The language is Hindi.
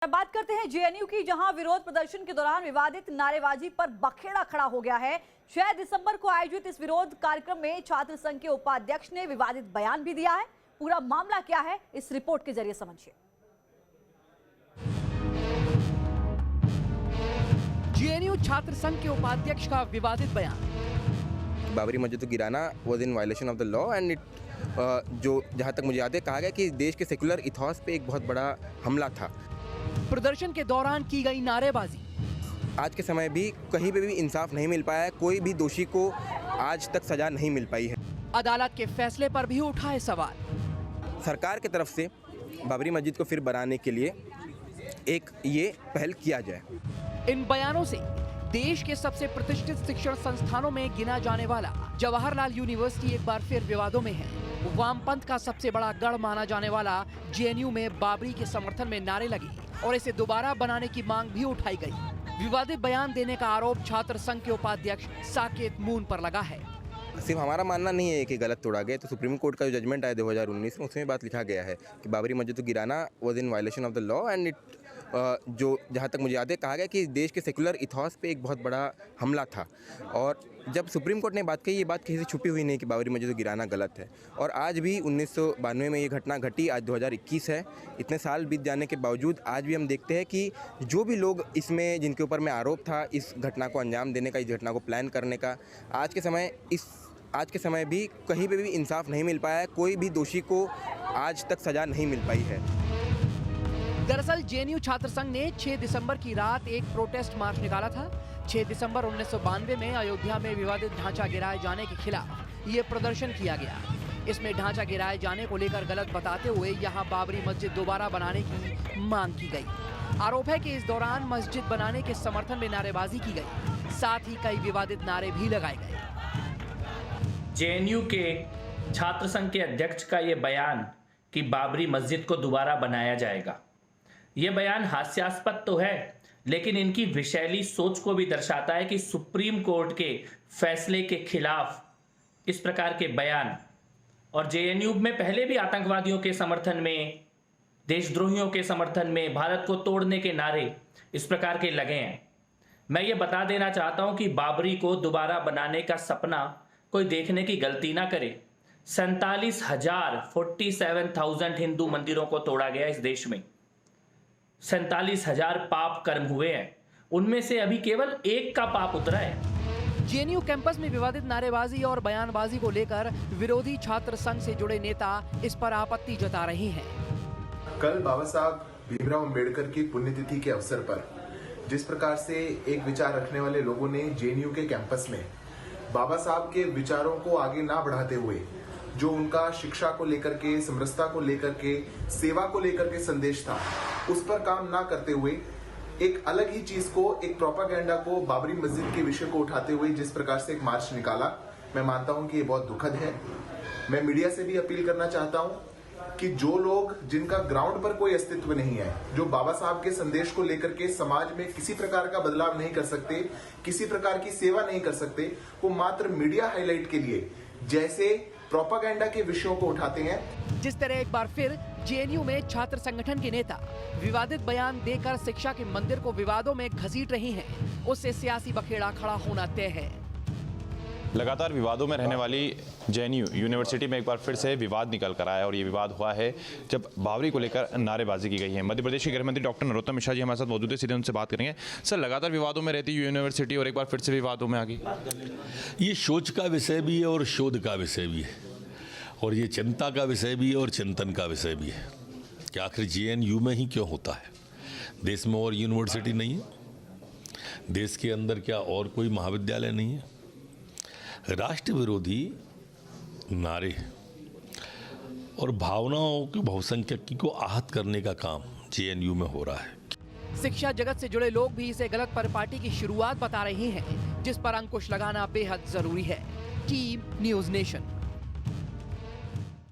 बात करते हैं जेएनयू की, जहां विरोध प्रदर्शन के दौरान विवादित नारेबाजी पर बखेड़ा खड़ा हो गया है। 6 दिसंबर को आयोजित इस विरोध कार्यक्रम में छात्र संघ के उपाध्यक्ष ने विवादित बयान भी दिया है। पूरा मामला क्या है, इस रिपोर्ट के जरिए समझिए। जेएनयू छात्र संघ के उपाध्यक्ष का विवादित बयान। बाबरी मस्जिद को गिराना was in violation of the law and it जो जहां तक मुझे याद है कहा गया कि देश के सेकुलर इथॉस पे एक बहुत बड़ा हमला था। प्रदर्शन के दौरान की गई नारेबाजी। आज के समय भी कहीं पे भी इंसाफ नहीं मिल पाया है, कोई भी दोषी को आज तक सजा नहीं मिल पाई है। अदालत के फैसले पर भी उठाए सवाल। सरकार की तरफ से बाबरी मस्जिद को फिर बनाने के लिए एक ये पहल किया जाए। इन बयानों से देश के सबसे प्रतिष्ठित शिक्षण संस्थानों में गिना जाने वाला जवाहरलाल यूनिवर्सिटी एक बार फिर विवादों में है। वामपंथ का सबसे बड़ा गढ़ माना जाने वाला जेएनयू में बाबरी के समर्थन में नारे लगे और इसे दोबारा बनाने की मांग भी उठाई गई। विवादित बयान देने का आरोप छात्र संघ के उपाध्यक्ष साकेत मून पर लगा है। सिर्फ हमारा मानना नहीं है कि गलत तोड़ा गया, तो सुप्रीम कोर्ट का जो जजमेंट आया 2019 में उसमें बात लिखा गया है कि बाबरी मस्जिद को गिराना was in violation of the law and it जो जहाँ तक मुझे याद है कहा गया कि देश के सेकुलर इथॉस पे एक बहुत बड़ा हमला था। और जब सुप्रीम कोर्ट ने बात कही, ये बात कहीं से छुपी हुई नहीं कि बाबरी मस्जिद को गिराना गलत है। और आज भी 1992 में ये घटना घटी, आज 2021 है। इतने साल बीत जाने के बावजूद आज भी हम देखते हैं कि जो भी लोग इसमें जिनके ऊपर में आरोप था इस घटना को अंजाम देने का, इस घटना को प्लान करने का, आज के समय भी कहीं पे भी इंसाफ नहीं मिल पाया है, कोई भी दोषी को आज तक सजा नहीं मिल पाई है। दरअसल जेएनयू छात्र संघ ने 6 दिसंबर की रात एक प्रोटेस्ट मार्च निकाला था। 6 दिसंबर 1992 में अयोध्या में विवादित ढांचा गिराए जाने के खिलाफ ये प्रदर्शन किया गया। इसमें ढांचा गिराए जाने को लेकर गलत बताते हुए यहां बाबरी मस्जिद दोबारा बनाने की मांग की गई। आरोप है कि इस दौरान मस्जिद बनाने के समर्थन में नारेबाजी की गई, साथ ही कई विवादित नारे भी लगाए गए। जेएनयू के छात्र संघ के अध्यक्ष का ये बयान कि बाबरी मस्जिद को दोबारा बनाया जाएगा, ये बयान हास्यास्पद तो है, लेकिन इनकी विषैली सोच को भी दर्शाता है कि सुप्रीम कोर्ट के फैसले के खिलाफ इस प्रकार के बयान, और जेएनयू में पहले भी आतंकवादियों के समर्थन में, देशद्रोहियों के समर्थन में, भारत को तोड़ने के नारे इस प्रकार के लगे हैं। मैं ये बता देना चाहता हूं कि बाबरी को दोबारा बनाने का सपना कोई देखने की गलती ना करे। 47,000 हिंदू मंदिरों को तोड़ा गया इस देश में। 47,000 पाप कर्म हुए हैं, उनमें से अभी केवल एक का पाप उतरा है। जेएनयू कैंपस में विवादित नारेबाजी और बयानबाजी को लेकर विरोधी छात्र संघ से जुड़े नेता इस पर आपत्ति जता रहे हैं। कल बाबा साहब भीमराव अंबेडकर की पुण्यतिथि के अवसर पर जिस प्रकार से एक विचार रखने वाले लोगों ने जेएनयू के कैंपस में बाबा साहब के विचारों को आगे ना बढ़ाते हुए, जो उनका शिक्षा को लेकर के, समरसता को लेकर के, सेवा को लेकर के संदेश था, उस पर काम ना करते हुए एक अलग ही चीज को, एक प्रोपागेंडा को, बाबरी मस्जिद के विषय को उठाते हुए जिस प्रकार से एक मार्च निकाला, मैं मानता हूं कि ये बहुत दुखद है। मैं मीडिया से भी अपील करना चाहता हूं कि जो लोग, जिनका ग्राउंड पर कोई अस्तित्व नहीं है, जो बाबा साहब के संदेश को लेकर के समाज में किसी प्रकार का बदलाव नहीं कर सकते, किसी प्रकार की सेवा नहीं कर सकते, वो मात्र मीडिया हाईलाइट के लिए जैसे प्रोपागेंडा के विषयों को उठाते हैं। जिस तरह एक बार फिर जेएनयू में छात्र संगठन के नेता विवादित बयान देकर शिक्षा के मंदिर को विवादों में घसीट रही हैं, उससे सियासी बखेड़ा खड़ा होना तय है। लगातार विवादों में रहने वाली जेएनयू यूनिवर्सिटी में एक बार फिर से विवाद निकल कर आया और ये विवाद हुआ है जब बाबरी को लेकर नारेबाजी की गई है। मध्य प्रदेश के गृह मंत्री डॉक्टर नरोत्तम मिश्रा जी हमारे साथ मौजूद है, सीधे उनसे बात करेंगे। सर, लगातार विवादों में रहती यूनिवर्सिटी और एक बार फिर से विवादों में आ गई। ये सोच का विषय भी है और शोध का विषय भी है, और ये चिंता का विषय भी है और चिंतन का विषय भी है कि आखिर जेएनयू में ही क्यों होता है। देश में और यूनिवर्सिटी नहीं है? देश के अंदर क्या और कोई महाविद्यालय नहीं है? राष्ट्र विरोधी नारे और भावनाओं के बहुसंख्यक को आहत करने का काम जेएनयू में हो रहा है। शिक्षा जगत से जुड़े लोग भी इसे गलत परिपाटी की शुरुआत बता रहे हैं, जिस पर अंकुश लगाना बेहद जरूरी है। Team news nation.